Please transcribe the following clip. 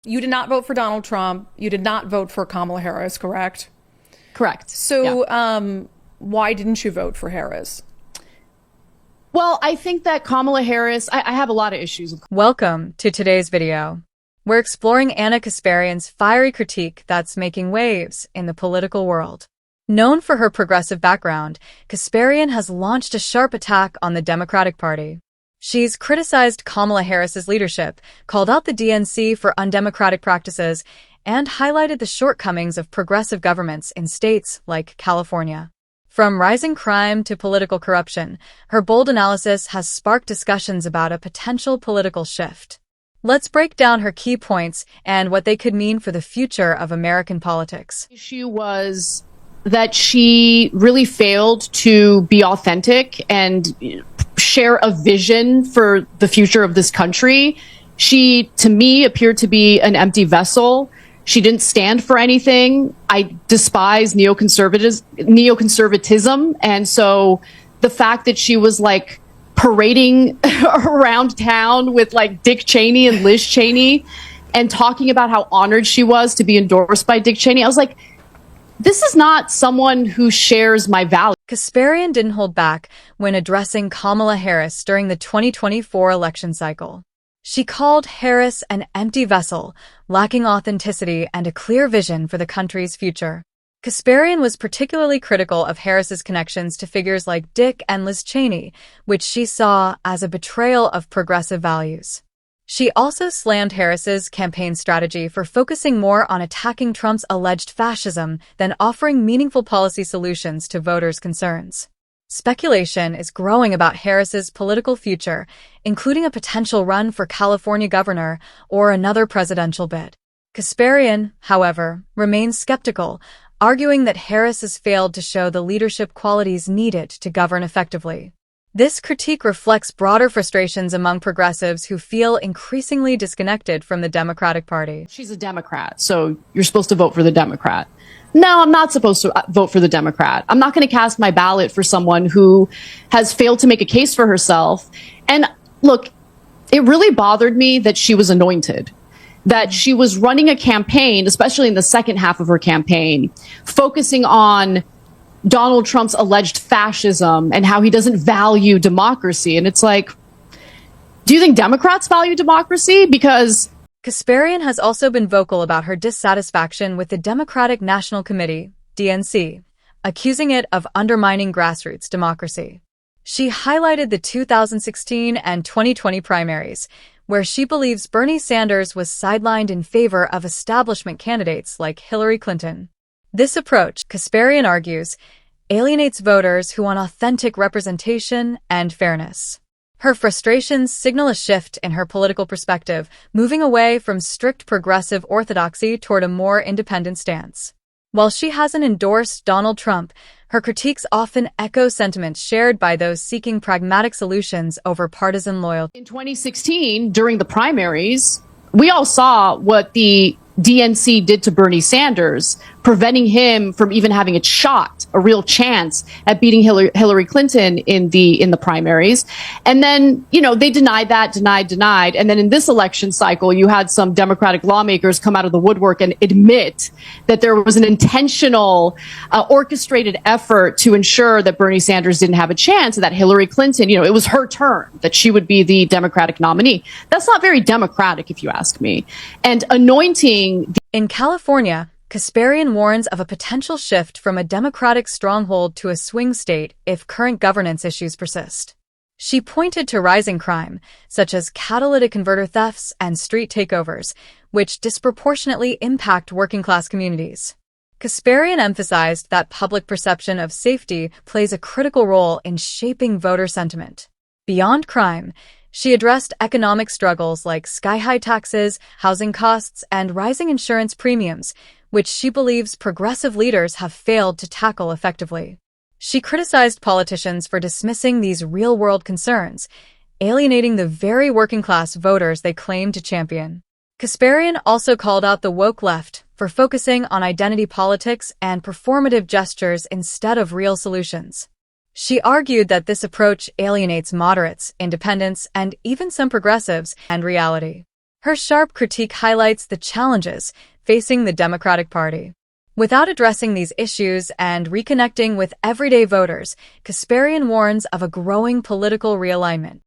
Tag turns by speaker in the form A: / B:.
A: You did not vote for Donald Trump. You did not vote for Kamala Harris, correct?
B: Correct.
A: So,
B: Yeah.
A: why didn't you vote for Harris?
B: Well, I think that Kamala Harris, I have a lot of issues with.
C: Welcome to today's video. We're exploring Anna Kasparian's fiery critique that's making waves in the political world. Known for her progressive background, Kasparian has launched a sharp attack on the Democratic Party. She's criticized Kamala Harris's leadership, called out the DNC for undemocratic practices, and highlighted the shortcomings of progressive governments in states like California. From rising crime to political corruption, her bold analysis has sparked discussions about a potential political shift. Let's break down her key points and what they could mean for the future of American politics.
B: The issue was that she really failed to be authentic and share a vision for the future of this country. She, to me, appeared to be an empty vessel. She didn't stand for anything. I despise neoconservatism. And so the fact that she was like parading around town with like Dick Cheney and Liz Cheney and talking about how honored she was to be endorsed by Dick Cheney, I was like, this is not someone who shares my values.
C: Kasparian didn't hold back when addressing Kamala Harris during the 2024 election cycle. She called Harris an empty vessel, lacking authenticity and a clear vision for the country's future. Kasparian was particularly critical of Harris's connections to figures like Dick and Liz Cheney, which she saw as a betrayal of progressive values. She also slammed Harris's campaign strategy for focusing more on attacking Trump's alleged fascism than offering meaningful policy solutions to voters' concerns. Speculation is growing about Harris's political future, including a potential run for California governor or another presidential bid. Kasparian, however, remains skeptical, arguing that Harris has failed to show the leadership qualities needed to govern effectively. This critique reflects broader frustrations among progressives who feel increasingly disconnected from the Democratic Party.
B: She's a Democrat, so you're supposed to vote for the Democrat. No, I'm not supposed to vote for the Democrat. I'm not going to cast my ballot for someone who has failed to make a case for herself. And look, it really bothered me that she was anointed, that she was running a campaign, especially in the second half of her campaign, focusing on Donald Trump's alleged fascism and how he doesn't value democracy. And it's like, do you think Democrats value democracy? Because
C: Kasparian has also been vocal about her dissatisfaction with the Democratic National Committee, DNC, accusing it of undermining grassroots democracy. She highlighted the 2016 and 2020 primaries, where she believes Bernie Sanders was sidelined in favor of establishment candidates like Hillary Clinton. This approach, Kasparian argues, alienates voters who want authentic representation and fairness. Her frustrations signal a shift in her political perspective, moving away from strict progressive orthodoxy toward a more independent stance. While she hasn't endorsed Donald Trump, her critiques often echo sentiments shared by those seeking pragmatic solutions over partisan loyalty.
B: in 2016, during the primaries, we all saw what the DNC did to Bernie Sanders, preventing him from even having a shot, a real chance at beating Hillary Clinton in the primaries. And then, they denied that, denied. And then in this election cycle, you had some Democratic lawmakers come out of the woodwork and admit that there was an intentional, orchestrated effort to ensure that Bernie Sanders didn't have a chance, and that Hillary Clinton, it was her turn, that she would be the Democratic nominee. That's not very democratic, if you ask me. And anointing
C: in California, Kasparian warns of a potential shift from a Democratic stronghold to a swing state if current governance issues persist. She pointed to rising crime, such as catalytic converter thefts and street takeovers, which disproportionately impact working-class communities. Kasparian emphasized that public perception of safety plays a critical role in shaping voter sentiment. Beyond crime, she addressed economic struggles like sky-high taxes, housing costs, and rising insurance premiums, which she believes progressive leaders have failed to tackle effectively. She criticized politicians for dismissing these real-world concerns, alienating the very working-class voters they claim to champion. Kasparian also called out the woke left for focusing on identity politics and performative gestures instead of real solutions. She argued that this approach alienates moderates, independents, and even some progressives and reality. Her sharp critique highlights the challenges facing the Democratic Party. Without addressing these issues and reconnecting with everyday voters, Kasparian warns of a growing political realignment.